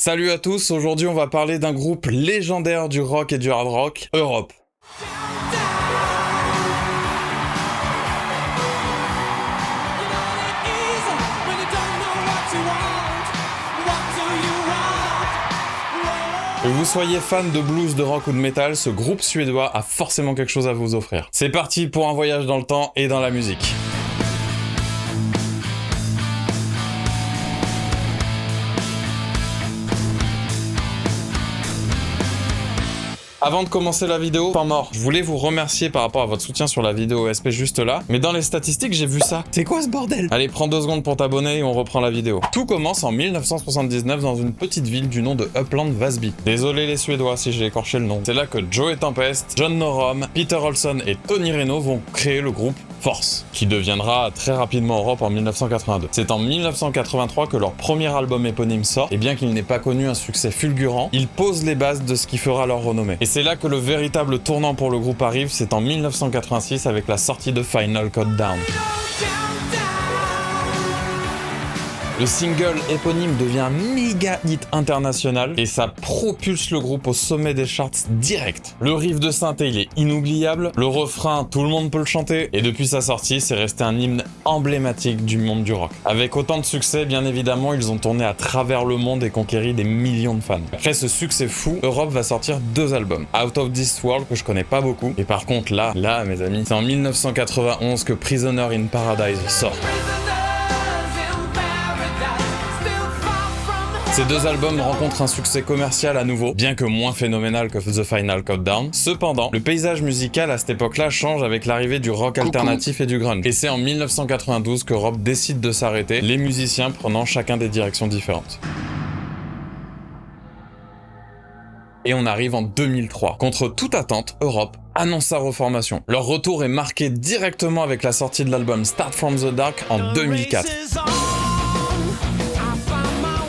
Salut à tous, aujourd'hui on va parler d'un groupe légendaire du rock et du hard rock, Europe. Que vous soyez fan de blues, de rock ou de métal, ce groupe suédois a forcément quelque chose à vous offrir. C'est parti pour un voyage dans le temps et dans la musique. Avant de commencer la vidéo, temps mort, je voulais vous remercier par rapport à votre soutien sur la vidéo OSP juste là, mais dans les statistiques j'ai vu ça. C'est quoi ce bordel? Allez, prends 2 secondes pour t'abonner et on reprend la vidéo. Tout commence en 1979 dans une petite ville du nom de Uppland Vasby. Désolé les Suédois si j'ai écorché le nom. C'est là que Joey Tempest, John Norum, Peter Olsson et Tony Reno vont créer le groupe Force, qui deviendra très rapidement Europe en 1982. C'est en 1983 que leur premier album éponyme sort, et bien qu'il n'ait pas connu un succès fulgurant, ils posent les bases de ce qui fera leur renommée. Et c'est là que le véritable tournant pour le groupe arrive, c'est en 1986 avec la sortie de Final Countdown. Le single éponyme devient un méga hit international et ça propulse le groupe au sommet des charts direct. Le riff de synthé il est inoubliable, le refrain tout le monde peut le chanter et depuis sa sortie c'est resté un hymne emblématique du monde du rock. Avec autant de succès bien évidemment ils ont tourné à travers le monde et conquéri des millions de fans. Après ce succès fou, Europe va sortir 2 albums. Out of This World que je connais pas beaucoup et par contre là mes amis, c'est en 1991 que Prisoner in Paradise sort. Ces 2 albums rencontrent un succès commercial à nouveau, bien que moins phénoménal que The Final Countdown. Cependant, le paysage musical à cette époque-là change avec l'arrivée du rock alternatif et du grunge. Et c'est en 1992 que Europe décide de s'arrêter, les musiciens prenant chacun des directions différentes. Et on arrive en 2003. Contre toute attente, Europe annonce sa reformation. Leur retour est marqué directement avec la sortie de l'album Start From The Dark en 2004.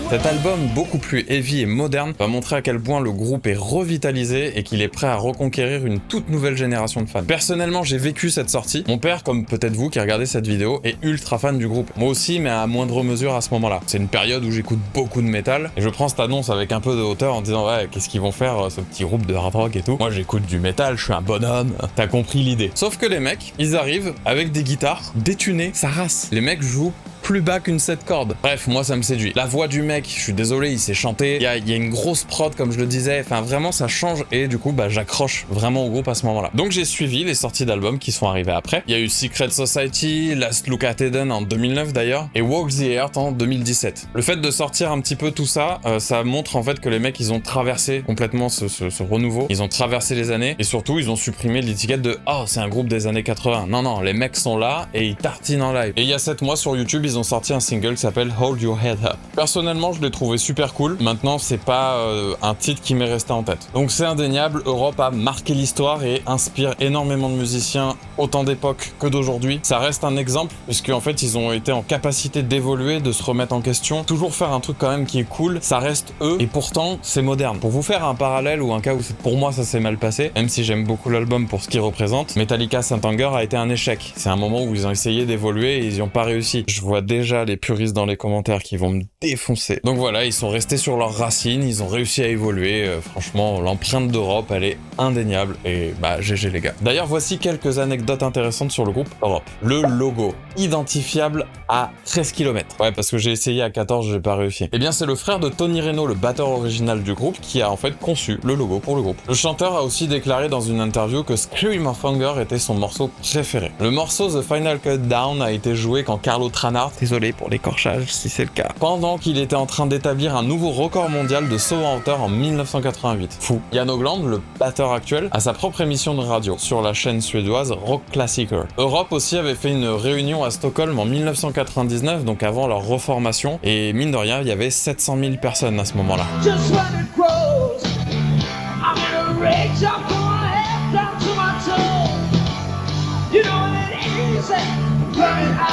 Cet album, beaucoup plus heavy et moderne, va montrer à quel point le groupe est revitalisé et qu'il est prêt à reconquérir une toute nouvelle génération de fans. Personnellement, j'ai vécu cette sortie. Mon père, comme peut-être vous qui regardez cette vidéo, est ultra fan du groupe. Moi aussi, mais à moindre mesure à ce moment-là. C'est une période où j'écoute beaucoup de métal et je prends cette annonce avec un peu de hauteur en disant ouais, qu'est-ce qu'ils vont faire ce petit groupe de hard rock et tout. Moi, j'écoute du métal, je suis un bonhomme. T'as compris l'idée. Sauf que les mecs, ils arrivent avec des guitares détunées, ça race. Les mecs jouent plus bas qu'une 7 cordes. Bref, moi ça me séduit. La voix du mec, je suis désolé, il sait chanter. Il y a une grosse prod comme je le disais. Enfin vraiment ça change et du coup j'accroche vraiment au groupe à ce moment-là. Donc j'ai suivi les sorties d'albums qui sont arrivées après. Il y a eu Secret Society, Last Look at Eden en 2009 d'ailleurs et Walk the Earth en 2017. Le fait de sortir un petit peu tout ça, ça montre en fait que les mecs ils ont traversé complètement ce renouveau. Ils ont traversé les années et surtout ils ont supprimé l'étiquette de oh c'est un groupe des années 80. Non, les mecs sont là et ils tartinent en live. Et il y a 7 mois sur YouTube ils ont sorti un single qui s'appelle Hold Your Head Up. Personnellement, je l'ai trouvé super cool. Maintenant, c'est pas un titre qui m'est resté en tête. Donc c'est indéniable, Europe a marqué l'histoire et inspire énormément de musiciens, autant d'époque que d'aujourd'hui. Ça reste un exemple, puisque en fait, ils ont été en capacité d'évoluer, de se remettre en question, toujours faire un truc quand même qui est cool. Ça reste eux, et pourtant, c'est moderne. Pour vous faire un parallèle ou un cas où pour moi ça s'est mal passé, même si j'aime beaucoup l'album pour ce qu'il représente, Metallica Saint Anger a été un échec. C'est un moment où ils ont essayé d'évoluer et ils n'y ont pas réussi. Je vois déjà les puristes dans les commentaires qui vont me défoncer. Donc voilà, ils sont restés sur leurs racines, ils ont réussi à évoluer. Franchement, l'empreinte d'Europe, elle est indéniable. Et GG les gars. D'ailleurs, voici quelques anecdotes intéressantes sur le groupe Europe. Le logo, identifiable à 13 km. Ouais, parce que j'ai essayé à 14, j'ai pas réussi. Eh bien, c'est le frère de Tony Reno, le batteur original du groupe, qui a en fait conçu le logo pour le groupe. Le chanteur a aussi déclaré dans une interview que Scream of Hunger était son morceau préféré. Le morceau The Final Countdown a été joué quand Carlo Tranart, désolé pour l'écorchage si c'est le cas, pendant qu'il était en train d'établir un nouveau record mondial de saut en hauteur en 1988. Fou. Jan Öglund, le batteur actuel, a sa propre émission de radio sur la chaîne suédoise Rock Classicer. Europe aussi avait fait une réunion à Stockholm en 1999, donc avant leur reformation, et mine de rien, il y avait 700 000 personnes à ce moment-là.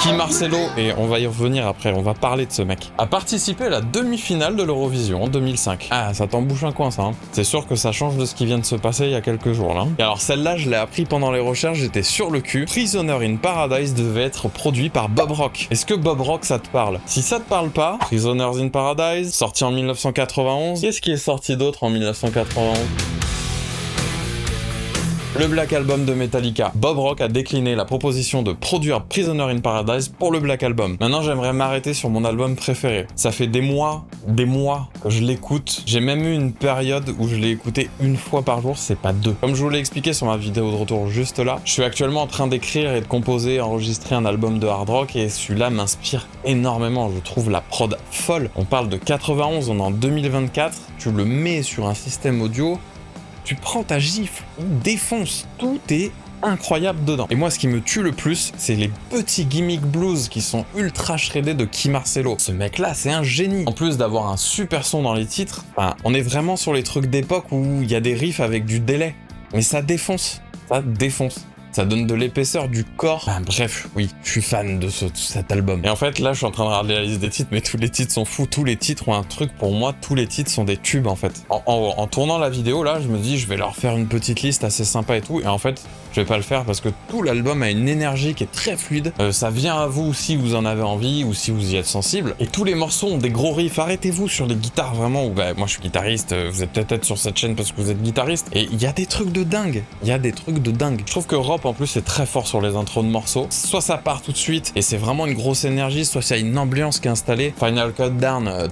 Qui Marcello, et on va y revenir après, on va parler de ce mec, a participé à la demi-finale de l'Eurovision en 2005. Ah, ça t'embouche un coin ça, hein. C'est sûr que ça change de ce qui vient de se passer il y a quelques jours là. Et alors celle-là, je l'ai appris pendant les recherches, j'étais sur le cul. Prisoner in Paradise devait être produit par Bob Rock. Est-ce que Bob Rock ça te parle? Si ça te parle pas, Prisoners in Paradise, sorti en 1991. Qu'est-ce qui est sorti d'autre en 1991? Le Black Album de Metallica. Bob Rock a décliné la proposition de produire Prisoner in Paradise pour le Black Album. Maintenant, j'aimerais m'arrêter sur mon album préféré. Ça fait des mois que je l'écoute. J'ai même eu une période où je l'ai écouté une fois par jour, c'est pas deux. Comme je vous l'ai expliqué sur ma vidéo de retour juste là, je suis actuellement en train d'écrire et de composer, enregistrer un album de hard rock et celui-là m'inspire énormément. Je trouve la prod folle. On parle de 91, on est en 2024, tu le mets sur un système audio, tu prends ta gifle, il défonce, tout est incroyable dedans. Et moi, ce qui me tue le plus, c'est les petits gimmicks blues qui sont ultra shreddés de Qui Marcello. Ce mec-là, c'est un génie. En plus d'avoir un super son dans les titres, on est vraiment sur les trucs d'époque où il y a des riffs avec du délai. Mais ça défonce, ça défonce. Ça donne de l'épaisseur du corps. Bref, oui, je suis fan de cet album. Et en fait, là, je suis en train de regarder la liste des titres, mais tous les titres sont fous. Tous les titres ont un truc pour moi. Tous les titres sont des tubes, en fait. En tournant la vidéo, là, je me dis, je vais leur faire une petite liste assez sympa et tout. Et en fait, je vais pas le faire parce que tout l'album a une énergie qui est très fluide. Ça vient à vous si vous en avez envie ou si vous y êtes sensible. Et tous les morceaux ont des gros riffs. Arrêtez-vous sur les guitares, vraiment. Où, moi, je suis guitariste. Vous êtes peut-être sur cette chaîne parce que vous êtes guitariste. Et il y a des trucs de dingue. Il y a des trucs de dingue. Je trouve que Rob, en plus, c'est très fort sur les intros de morceaux. Soit ça part tout de suite et c'est vraiment une grosse énergie, soit il y a une ambiance qui est installée. Final Countdown,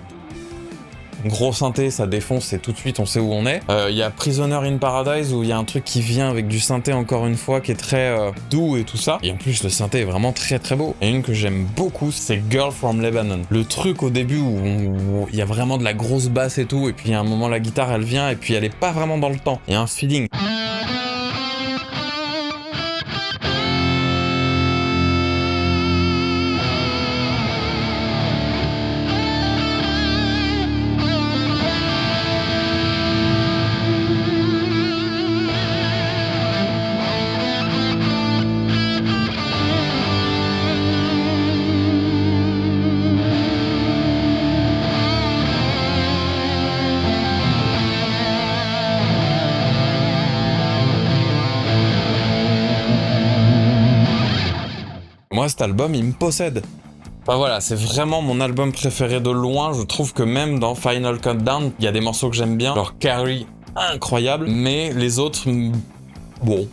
gros synthé, ça défonce et tout de suite on sait où on est. Il y a Prisoner in Paradise où il y a un truc qui vient avec du synthé encore une fois qui est très doux et tout ça. Et en plus le synthé est vraiment très très beau. Et une que j'aime beaucoup, c'est Girl from Lebanon. Le truc au début où il y a vraiment de la grosse basse et tout, et puis à un moment la guitare elle vient et puis elle est pas vraiment dans le temps. Il y a un feeling. Moi, cet album, il me possède. Enfin voilà, c'est vraiment mon album préféré de loin. Je trouve que même dans Final Countdown, il y a des morceaux que j'aime bien. Genre Carrie, incroyable. Mais les autres, bon.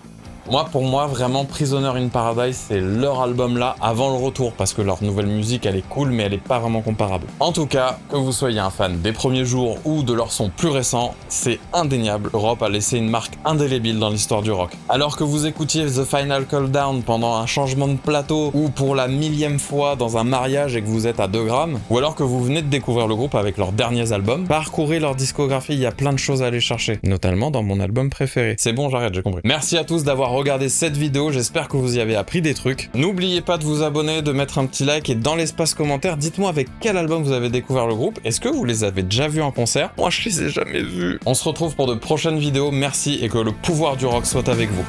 Pour moi, vraiment, Prisoner in Paradise, c'est leur album là, avant le retour, parce que leur nouvelle musique, elle est cool, mais elle est pas vraiment comparable. En tout cas, que vous soyez un fan des premiers jours ou de leur son plus récent, c'est indéniable. Europe a laissé une marque indélébile dans l'histoire du rock. Alors que vous écoutiez The Final Countdown pendant un changement de plateau, ou pour la 1000e fois dans un mariage et que vous êtes à 2 grammes, ou alors que vous venez de découvrir le groupe avec leurs derniers albums, parcourez leur discographie, il y a plein de choses à aller chercher, notamment dans mon album préféré. C'est bon, j'arrête, j'ai compris. Merci à tous d'avoir regardé cette vidéo, j'espère que vous y avez appris des trucs. N'oubliez pas de vous abonner, de mettre un petit like et dans l'espace commentaire, dites-moi avec quel album vous avez découvert le groupe. Est-ce que vous les avez déjà vus en concert? Moi, je les ai jamais vus. On se retrouve pour de prochaines vidéos, merci et que le pouvoir du rock soit avec vous.